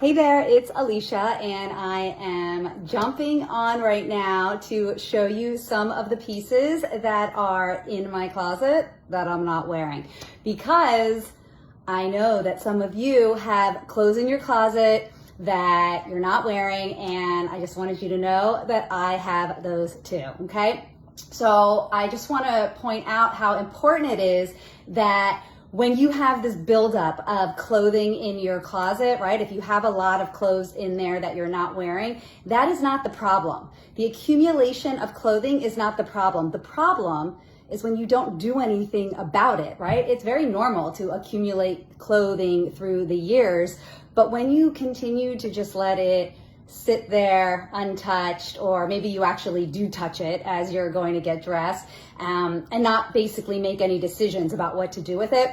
Hey there, it's Elysha, and I am jumping on right now to show you some of the pieces that are in my closet that I'm not wearing, because I know that some of you have clothes in your closet that you're not wearing, and I just wanted you to know that I have those too, okay? So I just want to point out how important it is that when you have this buildup of clothing in your closet, right? If you have a lot of clothes in there that you're not wearing, that is not the problem. The accumulation of clothing is not the problem. The problem is when you don't do anything about it, right? It's very normal to accumulate clothing through the years, but when you continue to just let it sit there untouched, or maybe you actually do touch it as you're going to get dressed, and not basically make any decisions about what to do with it,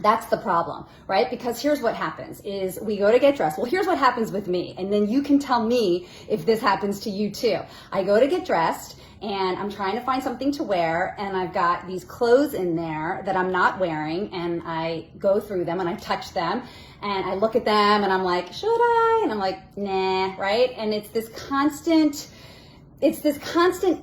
that's the problem, right? Because here's what happens is we go to get dressed. Well, here's what happens with me, and then you can tell me if this happens to you too. I go to get dressed and I'm trying to find something to wear, and I've got these clothes in there that I'm not wearing, and I go through them and I touch them and I look at them and I'm like, should I? And I'm like, nah, right? And it's this constant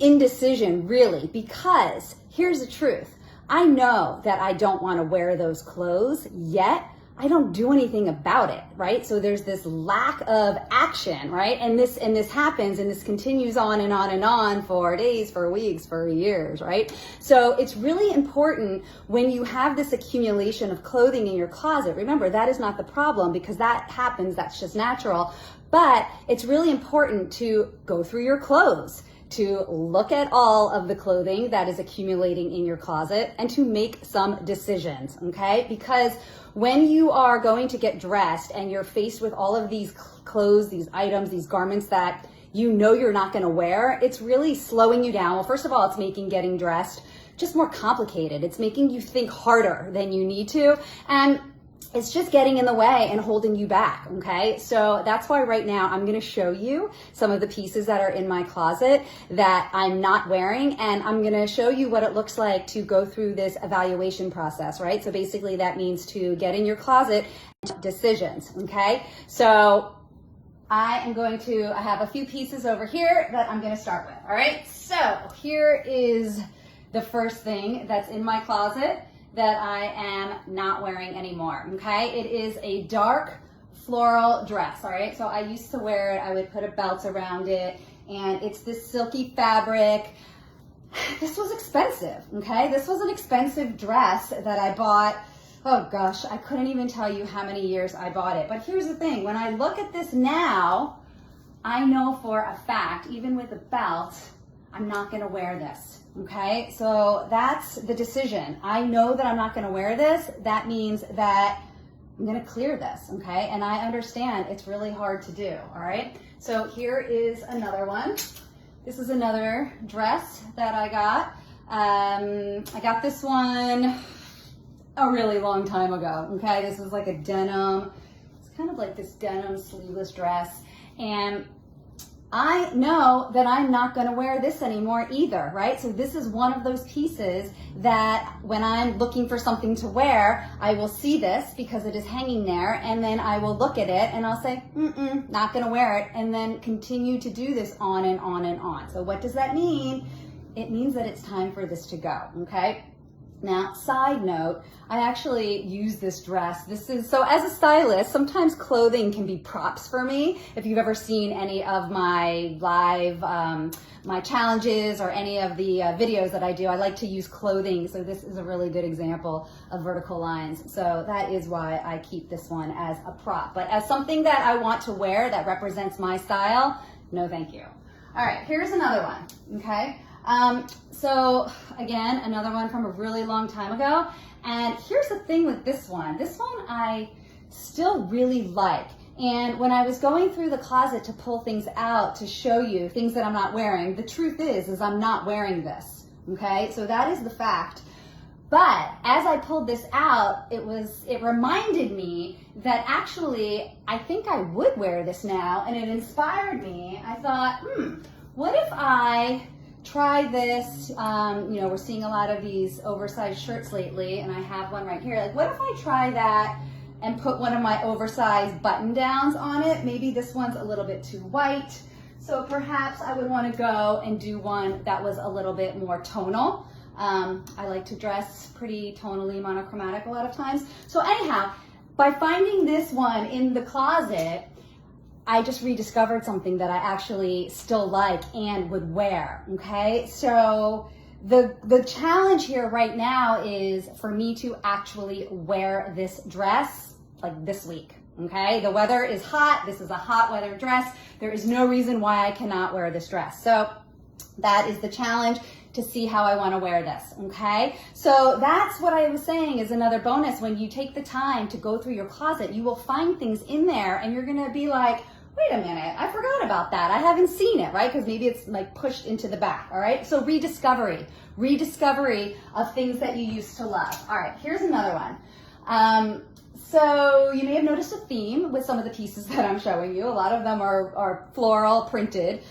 indecision, really, because here's the truth. I know that I don't want to wear those clothes, yet I don't do anything about it, right? So there's this lack of action, right? And this happens, and this continues on and on and on for days, for weeks, for years, right? So it's really important when you have this accumulation of clothing in your closet. Remember, that is not the problem, because that happens, that's just natural. But it's really important to go through your clothes, to look at all of the clothing that is accumulating in your closet, and to make some decisions, okay? Because when you are going to get dressed and you're faced with all of these clothes, these items, these garments that you know you're not gonna wear, it's really slowing you down. Well, first of all, it's making getting dressed just more complicated. It's making you think harder than you need to, and it's just getting in the way and holding you back, okay? So that's why right now I'm gonna show you some of the pieces that are in my closet that I'm not wearing, and I'm gonna show you what it looks like to go through this evaluation process, right? So basically that means to get in your closet and decisions, okay? So I have a few pieces over here that I'm gonna start with, all right? So here is the first thing that's in my closet that I am not wearing anymore, okay? It is a dark floral dress, all right? So I used to wear it, I would put a belt around it, and it's this silky fabric. This was expensive, okay? This was an expensive dress that I bought, oh gosh, I couldn't even tell you how many years I bought it. But here's the thing, when I look at this now, I know for a fact, even with a belt, I'm not gonna wear this. Okay, so that's the decision. I know that I'm not gonna wear this. That means that I'm gonna clear this, okay? And I understand it's really hard to do, all right? So here is another one. This is another dress that I got. I got this one a really long time ago, okay? This is like a denim, it's kind of like this denim sleeveless dress. And I know that I'm not going to wear this anymore either, right? So this is one of those pieces that when I'm looking for something to wear, I will see this because it is hanging there, and then I will look at it and I'll say, not going to wear it, and then continue to do this on and on and on. So what does that mean? It means that it's time for this to go, okay? Now, side note, I actually use this dress. So as a stylist, sometimes clothing can be props for me. If you've ever seen any of my live, my challenges, or any of the videos that I do, I like to use clothing. So this is a really good example of vertical lines. So that is why I keep this one as a prop. But as something that I want to wear that represents my style, no thank you. All right, here's another one, okay? So again, another one from a really long time ago. And here's the thing with this one. This one I still really like. And when I was going through the closet to pull things out to show you things that I'm not wearing, the truth is I'm not wearing this, okay? So that is the fact. But as I pulled this out, it reminded me that actually I think I would wear this now, and it inspired me. I thought, what if I try this? We're seeing a lot of these oversized shirts lately, and I have one right here. Like, what if I try that and put one of my oversized button downs on it. Maybe this one's a little bit too white. So perhaps I would want to go and do one that was a little bit more tonal. I like to dress pretty tonally monochromatic a lot of times. So anyhow, by finding this one in the closet, I just rediscovered something that I actually still like and would wear, okay? So the challenge here right now is for me to actually wear this dress like this week, okay? The weather is hot. This is a hot weather dress. There is no reason why I cannot wear this dress. So that is the challenge, to see how I want to wear this, okay? So that's what I was saying is another bonus. When you take the time to go through your closet, you will find things in there and you're gonna be like, wait a minute, I forgot about that. I haven't seen it, right? Because maybe it's like pushed into the back, all right? So rediscovery of things that you used to love. All right, here's another one. So you may have noticed a theme with some of the pieces that I'm showing you. A lot of them are floral printed.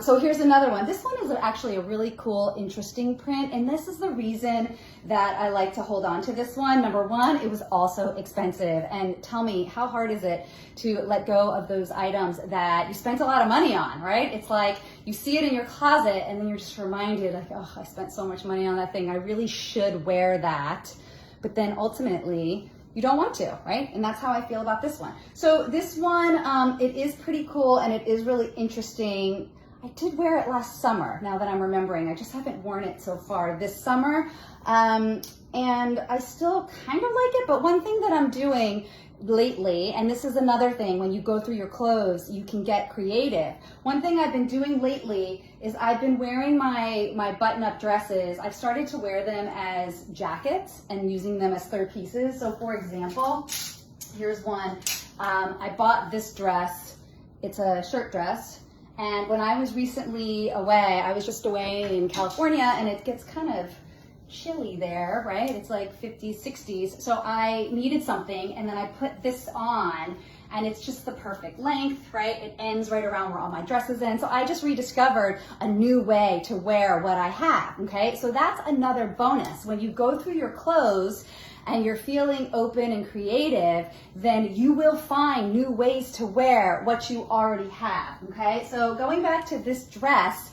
So here's another one. This one is actually a really cool, interesting print. And this is the reason that I like to hold on to this one. Number one, it was also expensive. And tell me, how hard is it to let go of those items that you spent a lot of money on, right? It's like you see it in your closet and then you're just reminded like, oh, I spent so much money on that thing. I really should wear that. But then ultimately, you don't want to, right? And that's how I feel about this one. So this one, it is pretty cool and it is really interesting. I did wear it last summer, now that I'm remembering. I just haven't worn it so far this summer. And I still kind of like it, but one thing that I'm doing lately, and this is another thing, when you go through your clothes, you can get creative. One thing I've been doing lately is I've been wearing my button-up dresses. I've started to wear them as jackets and using them as third pieces. So for example, here's one. I bought this dress. It's a shirt dress. And when I was recently away, I was just away in California, and it gets kind of chilly there, right? It's like 50s, 60s. So I needed something, and then I put this on, and it's just the perfect length, right? It ends right around where all my dresses end. So I just rediscovered a new way to wear what I have, okay? So that's another bonus. When you go through your clothes and you're feeling open and creative, then you will find new ways to wear what you already have, okay? So going back to this dress,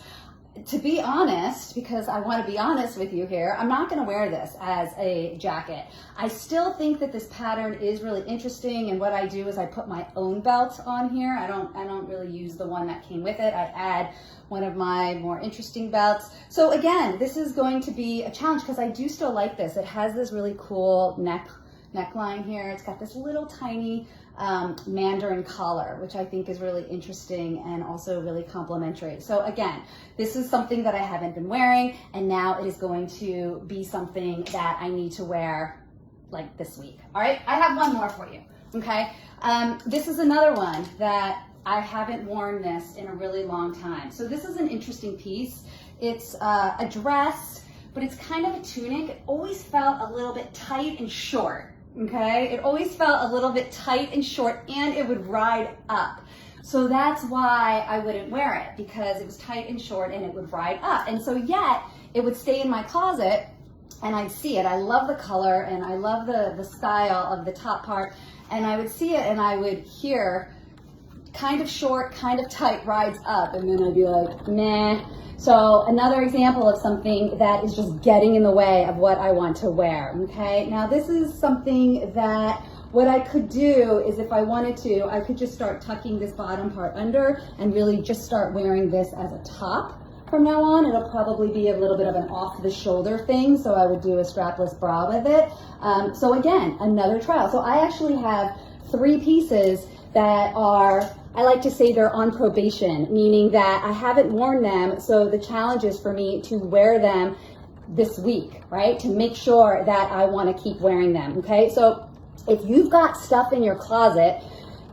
to be honest, because I want to be honest with you here, I'm not going to wear this as a jacket. I still think that this pattern is really interesting, and what I do is I put my own belt on here. I don't really use the one that came with it. I add one of my more interesting belts. So again, this is going to be a challenge because I do still like this. It has this really cool neckline here. It's got this little tiny mandarin collar, which I think is really interesting and also really complimentary. So again, this is something that I haven't been wearing, and now it is going to be something that I need to wear like this week. All right, I have one more for you, okay? This is another one that I haven't worn this in a really long time. So this is an interesting piece. It's a dress, but it's kind of a tunic. It always felt a little bit tight and short. Okay, it always felt a little bit tight and short, and it would ride up. So that's why I wouldn't wear it, because it was tight and short and it would ride up. And so yet it would stay in my closet and I'd see it. I love the color and I love the style of the top part, and I would see it and I would hear kind of short, kind of tight, rides up, and then I'd be like, nah. So another example of something that is just getting in the way of what I want to wear, okay? Now this is something that what I could do is, if I wanted to, I could just start tucking this bottom part under and really just start wearing this as a top from now on. It'll probably be a little bit of an off the shoulder thing, so I would do a strapless bra with it. So again, another trial. So I actually have 3 pieces that are, I like to say they're on probation, meaning that I haven't worn them, so the challenge is for me to wear them this week, right? To make sure that I want to keep wearing them, okay? So if you've got stuff in your closet,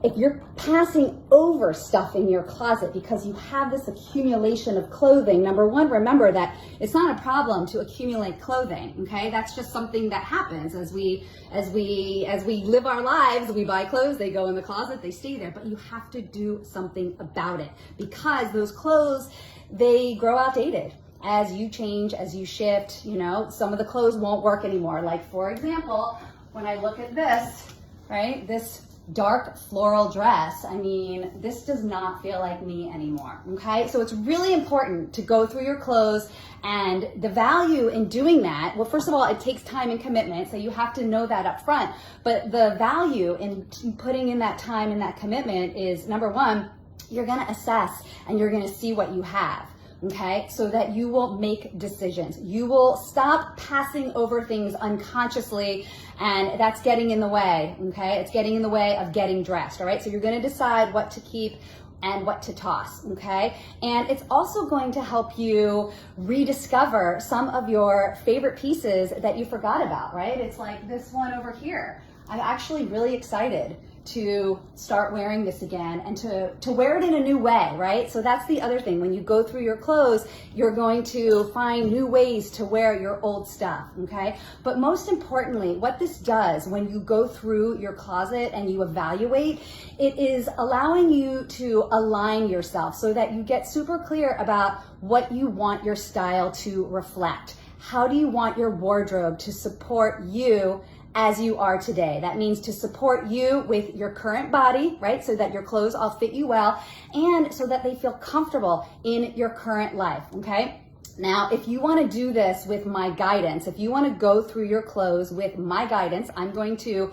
if you're passing over stuff in your closet because you have this accumulation of clothing, number one, remember that it's not a problem to accumulate clothing, okay? That's just something that happens as we live our lives. We buy clothes, they go in the closet, they stay there, but you have to do something about it, because those clothes, they grow outdated. As you change, as you shift, you know, some of the clothes won't work anymore. Like for example, when I look at this, right? This dark floral dress, I mean, this does not feel like me anymore, okay? So it's really important to go through your clothes, and the value in doing that, well, first of all, it takes time and commitment, so you have to know that up front, but the value in putting in that time and that commitment is, number one, you're gonna assess and you're gonna see what you have. Okay, so that you will make decisions. You will stop passing over things unconsciously, and that's getting in the way, okay? It's getting in the way of getting dressed, all right? So you're gonna decide what to keep and what to toss, okay? And it's also going to help you rediscover some of your favorite pieces that you forgot about, right? It's like this one over here. I'm actually really excited to start wearing this again and to wear it in a new way, right? So that's the other thing. When you go through your clothes, you're going to find new ways to wear your old stuff, okay? But most importantly, what this does when you go through your closet and you evaluate, it is allowing you to align yourself so that you get super clear about what you want your style to reflect. How do you want your wardrobe to support you as you are today? That means to support you with your current body, right? So that your clothes all fit you well and so that they feel comfortable in your current life, okay? Now, if you want to do this with my guidance, if you want to go through your clothes with my guidance, I'm going to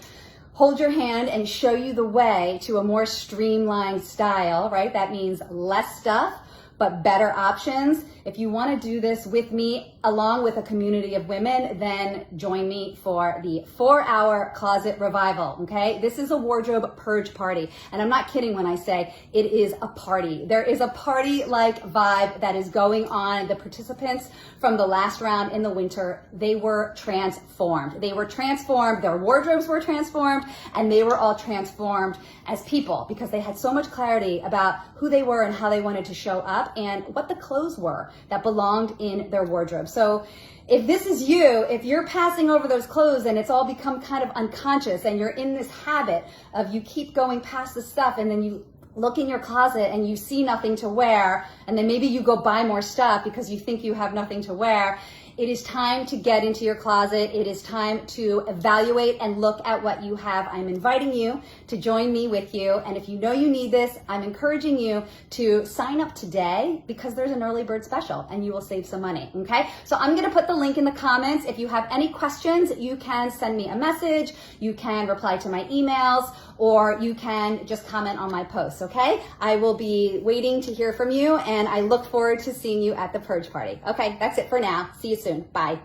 hold your hand and show you the way to a more streamlined style, right? That means less stuff, but better options. If you want to do this with me along with a community of women, then join me for the 4-hour closet revival, okay? This is a wardrobe purge party, and I'm not kidding when I say it is a party. There is a party-like vibe that is going on. The participants from the last round in the winter, they were transformed. They were transformed, their wardrobes were transformed, and they were all transformed as people because they had so much clarity about who they were and how they wanted to show up and what the clothes were that belonged in their wardrobe. So if this is you, if you're passing over those clothes and it's all become kind of unconscious and you're in this habit of you keep going past the stuff and then you look in your closet and you see nothing to wear and then maybe you go buy more stuff because you think you have nothing to wear, it is time to get into your closet. It is time to evaluate and look at what you have. I'm inviting you to join me with you. And if you know you need this, I'm encouraging you to sign up today because there's an early bird special and you will save some money, okay? So I'm gonna put the link in the comments. If you have any questions, you can send me a message, you can reply to my emails, or you can just comment on my posts, okay? I will be waiting to hear from you and I look forward to seeing you at the Purge Party. Okay, that's it for now. See you soon. Bye.